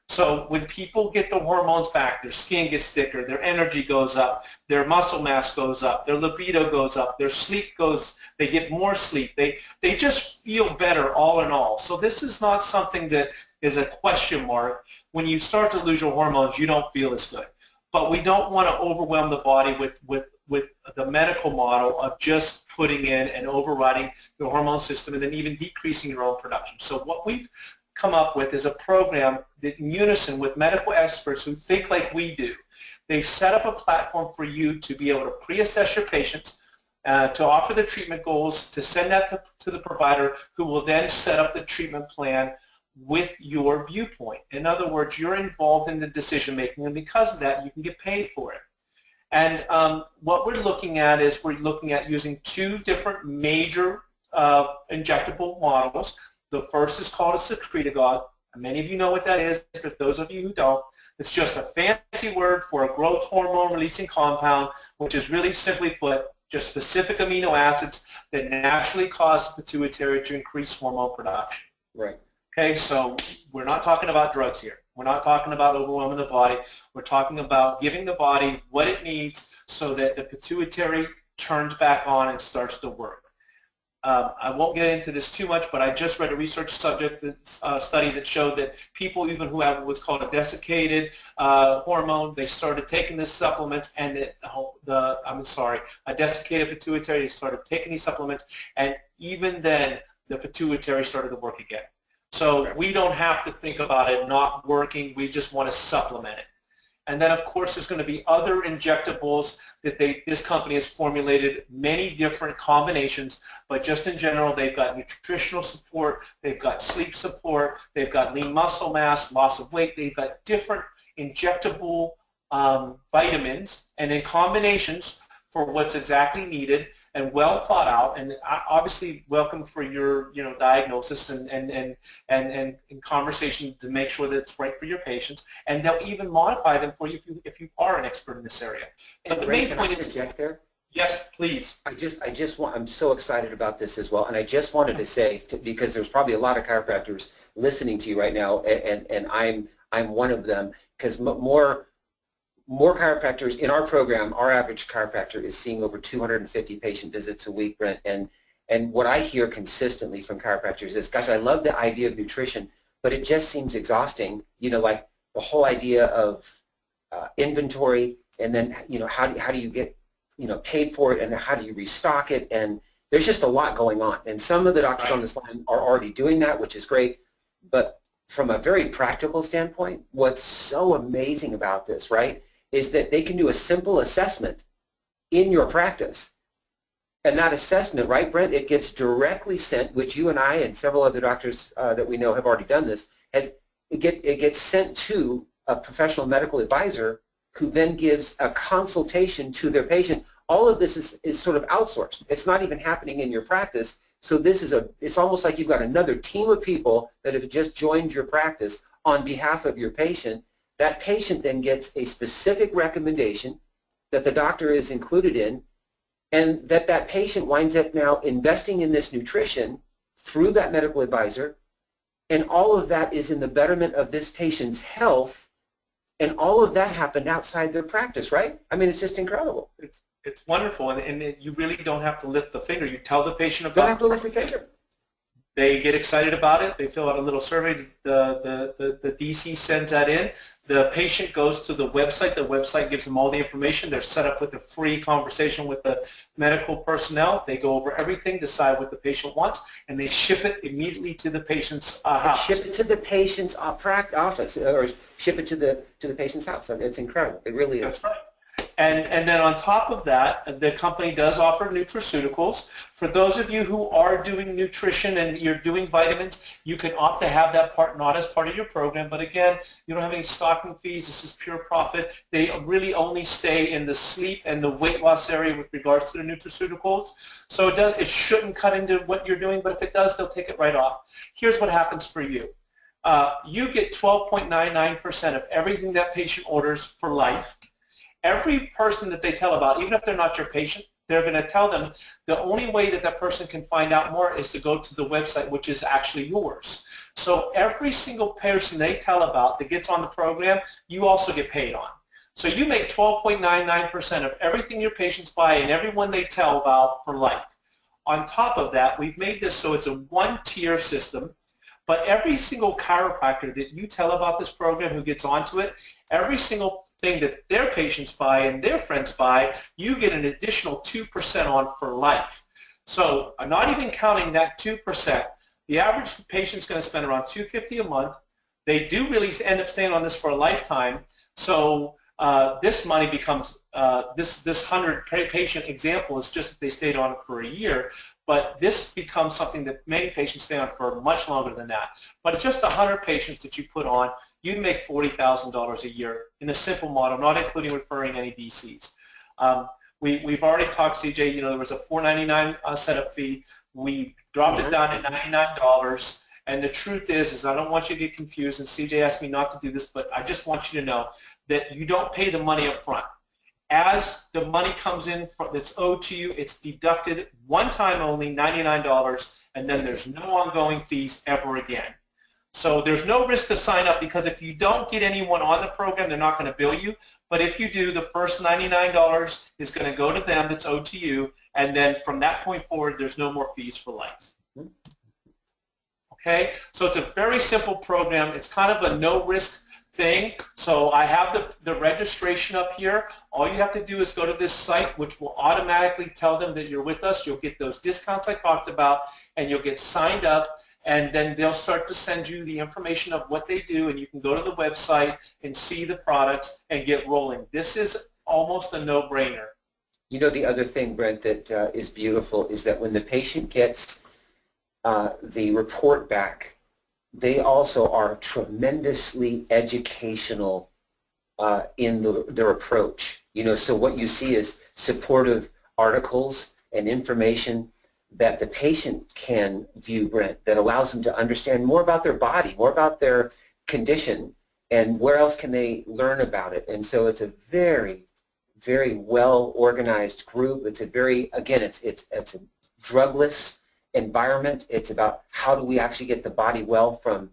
So when people get the hormones back, their skin gets thicker, their energy goes up, their muscle mass goes up, their libido goes up, their sleep goes, they get more sleep. They just feel better all in all. So this is not something that is a question mark. When you start to lose your hormones, you don't feel as good. But we don't want to overwhelm the body with the medical model of just putting in and overriding the hormone system and then even decreasing your own production. So what we've come up with is a program that in unison with medical experts who think like we do. They've set up a platform for you to be able to pre-assess your patients, to offer the treatment goals, to send that to the provider who will then set up the treatment plan with your viewpoint. In other words, you're involved in the decision making, and because of that, you can get paid for it. And what we're looking at is we're looking at using two different major injectable models. The first is called a secretagogue. Many of you know what that is, but those of you who don't, it's just a fancy word for a growth hormone releasing compound, which is really simply put just specific amino acids that naturally cause the pituitary to increase hormone production. Right. Okay, so we're not talking about drugs here. We're not talking about overwhelming the body. We're talking about giving the body what it needs so that the pituitary turns back on and starts to work. I won't get into this too much, but I just read a research study that showed that people even who have what's called a desiccated hormone, they started taking these supplements, and a desiccated pituitary, they started taking these supplements, and even then the pituitary started to work again. So we don't have to think about it not working. We just want to supplement it. And then, of course, there's going to be other injectables that this company has formulated, many different combinations, but just in general, they've got nutritional support, they've got sleep support, they've got lean muscle mass, loss of weight, they've got different injectable vitamins, and in combinations for what's exactly needed and well thought out, and obviously welcome for your diagnosis and conversation to make sure that it's right for your patients, and they'll even modify them for you if you are an expert in this area. But the main point is, there? yes, please. I'm so excited about this as well, and I just wanted to say, because there's probably a lot of chiropractors listening to you right now, and I'm one of them, because more chiropractors in our program, our average chiropractor is seeing over 250 patient visits a week, Brent, and what I hear consistently from chiropractors is, gosh, I love the idea of nutrition, but it just seems exhausting, like the whole idea of inventory, and then, how do you get, paid for it, and how do you restock it, and there's just a lot going on, and some of the doctors on this line are already doing that, which is great, but from a very practical standpoint, what's so amazing about this, right, is that they can do a simple assessment in your practice. And that assessment, right, Brent, it gets directly sent, which you and I and several other doctors that we know have already done this, it gets sent to a professional medical advisor who then gives a consultation to their patient. All of this is sort of outsourced. It's not even happening in your practice. So it's almost like you've got another team of people that have just joined your practice on behalf of your patient. That patient then gets a specific recommendation that the doctor is included in, and that patient winds up now investing in this nutrition through that medical advisor, and all of that is in the betterment of this patient's health, and all of that happened outside their practice, right? I mean, it's just incredible. It's wonderful, and you really don't have to lift the finger. You tell the patient about Don't have to lift the finger. They get excited about it. They fill out a little survey. The DC sends that in. The patient goes to the website. The website gives them all the information. They're set up with a free conversation with the medical personnel. They go over everything, decide what the patient wants, and they ship it immediately to the patient's house. Ship it to the patient's office, or ship it to the patient's house. I mean, it's incredible. It really is. That's right. And then on top of that, the company does offer nutraceuticals. For those of you who are doing nutrition and you're doing vitamins, you can opt to have that part not as part of your program. But again, you don't have any stocking fees. This is pure profit. They really only stay in the sleep and the weight loss area with regards to the nutraceuticals. So it shouldn't cut into what you're doing, but if it does, they'll take it right off. Here's what happens for you. You get 12.99% of everything that patient orders for life. Every person that they tell about, even if they're not your patient, they're going to tell them the only way that that person can find out more is to go to the website, which is actually yours. So every single person they tell about that gets on the program, you also get paid on. So you make 12.99% of everything your patients buy and everyone they tell about for life. On top of that, we've made this so it's a one-tier system, but every single chiropractor that you tell about this program who gets onto it, every single thing that their patients buy and their friends buy, you get an additional 2% on for life. So I'm not even counting that 2%. The average patient's going to spend around $250 a month. They do really end up staying on this for a lifetime. So this money becomes this 100 patient example is just if they stayed on it for a year, but this becomes something that many patients stay on for much longer than that. But just 100 patients that you put on, you make $40,000 a year in a simple model, not including referring any DCs. We've already talked, CJ, there was a $4.99 setup fee. We dropped it down to $99. And the truth is I don't want you to get confused, and CJ asked me not to do this, but I just want you to know that you don't pay the money up front. As the money comes in that's owed to you, it's deducted one time only, $99, and then there's no ongoing fees ever again. So there's no risk to sign up, because if you don't get anyone on the program, they're not going to bill you. But if you do, the first $99 is going to go to them that's owed to you, and then from that point forward, there's no more fees for life. Okay, so it's a very simple program. It's kind of a no-risk thing. So I have the registration up here. All you have to do is go to this site, which will automatically tell them that you're with us. You'll get those discounts I talked about, and you'll get signed up, and then they'll start to send you the information of what they do, and you can go to the website and see the products and get rolling. This is almost a no-brainer. You know, the other thing, Brent, that is beautiful is that when the patient gets the report back, they also are tremendously educational in their approach. So what you see is supportive articles and information that the patient can view, Brent, that allows them to understand more about their body, more about their condition, and where else can they learn about it. And so it's a very, very well organized group. It's a very, again, it's a drugless environment. It's about how do we actually get the body well from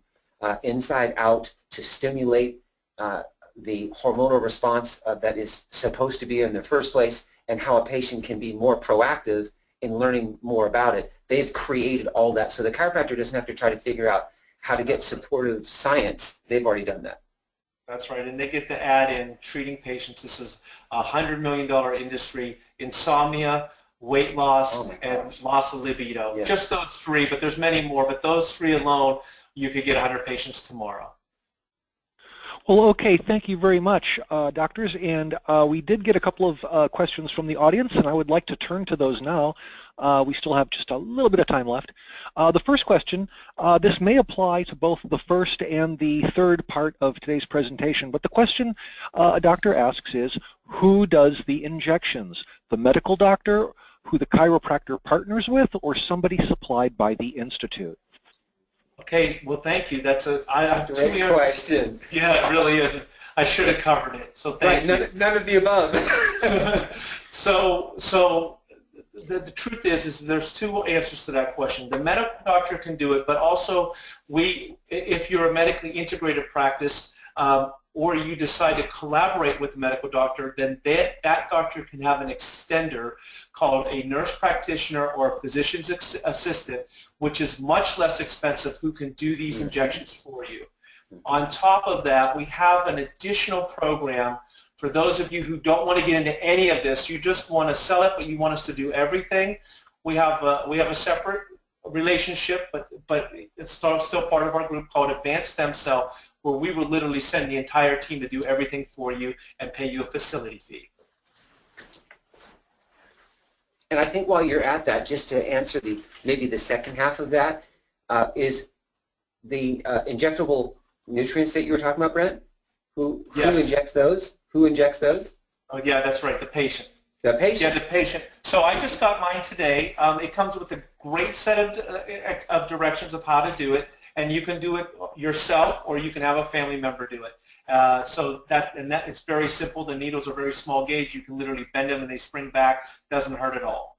inside out to stimulate the hormonal response that is supposed to be in the first place, and how a patient can be more proactive in learning more about it. They've created all that, so the chiropractor doesn't have to try to figure out how to get supportive science. They've already done that. That's right, and they get to add in treating patients. This is a $100 million industry: insomnia, weight loss, and loss of libido. Yeah. Just those three, but there's many more, but those three alone, you could get 100 patients tomorrow. Well, okay, thank you very much, doctors. And we did get a couple of questions from the audience, and I would like to turn to those now. We still have just a little bit of time left. The first question, this may apply to both the first and the third part of today's presentation, but the question a doctor asks is, who does the injections? The medical doctor, who the chiropractor partners with, or somebody supplied by the Institute? Okay, well, thank you. I have two Great question. Yeah, it really is. I should have covered it. So thank you. None of the above. So the truth is there's two answers to that question. The medical doctor can do it, but also if you're a medically integrated practice, or you decide to collaborate with the medical doctor, then that doctor can have an extender called a nurse practitioner or a physician's assistant, which is much less expensive, who can do these injections for you. On top of that, we have an additional program for those of you who don't want to get into any of this. You just want to sell it, but you want us to do everything. We have a separate relationship, but it's still part of our group called Advanced Stem Cell, where we will literally send the entire team to do everything for you and pay you a facility fee. And I think while you're at that, just to answer maybe the second half of that, is the injectable nutrients that you were talking about, Brent? Who injects those? Who injects those? Oh, yeah, that's right, the patient. The patient? Yeah, the patient. So I just got mine today. It comes with a great set of directions of how to do it, and you can do it yourself, or you can have a family member do it. So that it's very simple. The needles are very small gauge. You can literally bend them and they spring back. Doesn't hurt at all.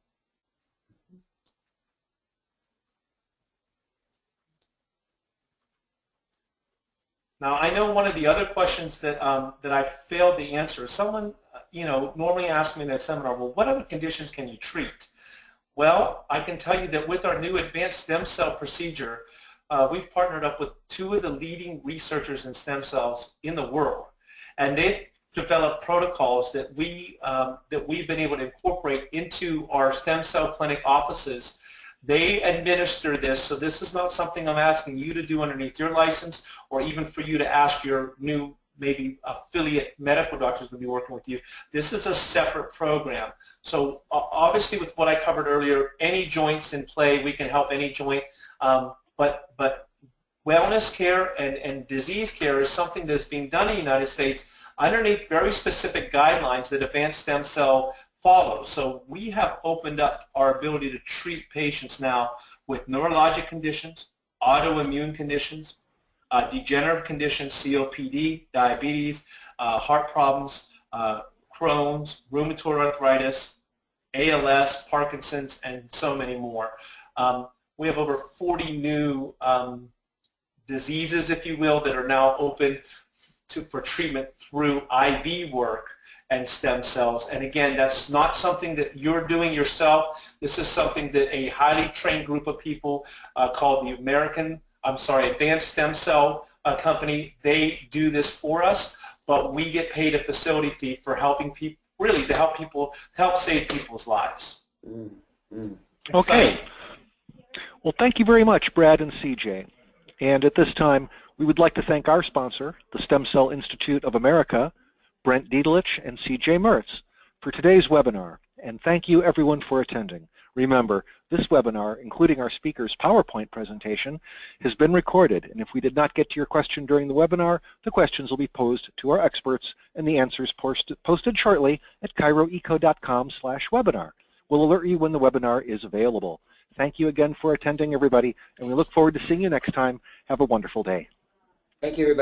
Now, I know one of the other questions that I failed to answer. Someone, normally asks me in a seminar, well, what other conditions can you treat? Well, I can tell you that with our new advanced stem cell procedure, we've partnered up with two of the leading researchers in stem cells in the world, and they've developed protocols that we've been able to incorporate into our stem cell clinic offices. They administer this, so this is not something I'm asking you to do underneath your license, or even for you to ask your new maybe affiliate medical doctors would be working with you. This is a separate program. So obviously with what I covered earlier, any joints in play, we can help any joint, but wellness care and disease care is something that's being done in the United States underneath very specific guidelines that advanced stem cell follows. So we have opened up our ability to treat patients now with neurologic conditions, autoimmune conditions, degenerative conditions, COPD, diabetes, heart problems, Crohn's, rheumatoid arthritis, ALS, Parkinson's, and so many more. We have over 40 new diseases, if you will, that are now open for treatment through IV work and stem cells. And again, that's not something that you're doing yourself. This is something that a highly trained group of people called the Advanced Stem Cell Company, they do this for us, but we get paid a facility fee for helping people, really to help save people's lives. Okay. Well, thank you very much, Brad and CJ. And at this time, we would like to thank our sponsor, the Stem Cell Institute of America, Brent Diedelich and CJ Mertz, for today's webinar. And thank you, everyone, for attending. Remember, this webinar, including our speaker's PowerPoint presentation, has been recorded, and if we did not get to your question during the webinar, the questions will be posed to our experts and the answers posted shortly at cairoeco.com/webinar. We'll alert you when the webinar is available. Thank you again for attending, everybody, and we look forward to seeing you next time. Have a wonderful day. Thank you, everybody.